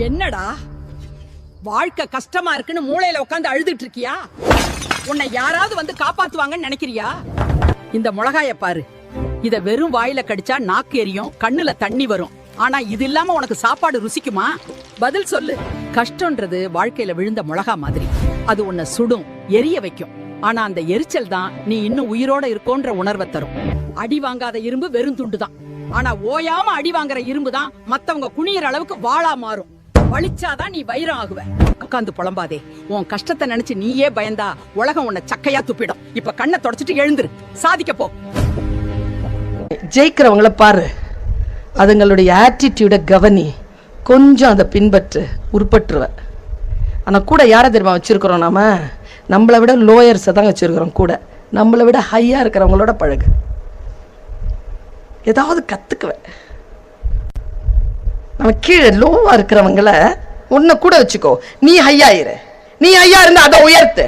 என்னடா வாழ்க்கை கஷ்டமா இருக்குன்னு மூளையில உட்காந்து அழுதுட்டு இருக்கியா? உன்னை யாராவது வந்து காப்பாத்துவாங்கன்னு நினைக்கிறியா? இந்த மிளகாய பாரு. இத வெறும் வாயில கடிச்சா நாக்கு எரியும், கண்ணுல தண்ணி வரும். ஆனா இது இல்லாம உனக்கு சாப்பாடு ருசிக்குமா? பதில் சொல்லு. கஷ்டம்ன்றது வாழ்க்கையில விழுந்த மிளகா மாதிரி. அது உன்னை சுடும், எரிய வைக்கும். ஆனா அந்த எரிச்சல் தான் நீ இன்னும் உயிரோட இருக்கோன்ற உணர்வை தரும். அடி வாங்காத இரும்பு வெறும் துண்டு தான். ஆனா ஓயாம அடி வாங்குற இரும்பு தான் மத்தவங்க குனியற அளவுக்கு வாளா மாறும். வலிச்சாதான் நீ வைரம் ஆகுவ. உட்காந்து புலம்பாதே. உன் கஷ்டத்தை நினைச்சு நீயே பயந்தா உலகம் உன்னை சக்கையா துப்பிடும். இப்ப கண்ணை தொடச்சிட்டு எழுந்துரு, சாதிக்க போ. ஜெயிக்கிறவங்கள பாரு, அதுங்களுடைய ஆட்டிடியூட கவனி, கொஞ்சம் அதை பின்பற்று, உருப்பற்றுவ. ஆனா கூட யாரை தெரியுமா வச்சிருக்கிறோம்? நம்மளை விட லோயர்ஸை தான் வச்சிருக்கிறோம். கூட நம்மளை விட ஹையா இருக்கிறவங்களோட பழகு. ஏதாவது கத்துக்குவேன். நம்ம கீழே லோவா இருக்கிறவங்கள உன்னை கூட வச்சுக்கோ. நீ ஹையா இரு. நீ ஹையா இருந்தா அதை உயர்த்து.